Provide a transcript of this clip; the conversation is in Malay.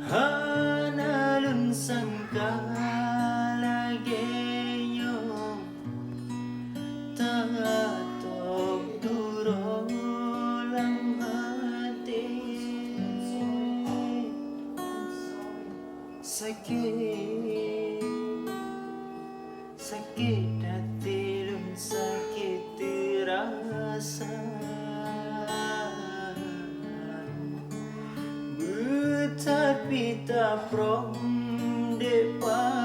Hanalun sangka lagi nyong tatok duro lang hati sakit sakit hati lun sakit terasa tapi tak prom depan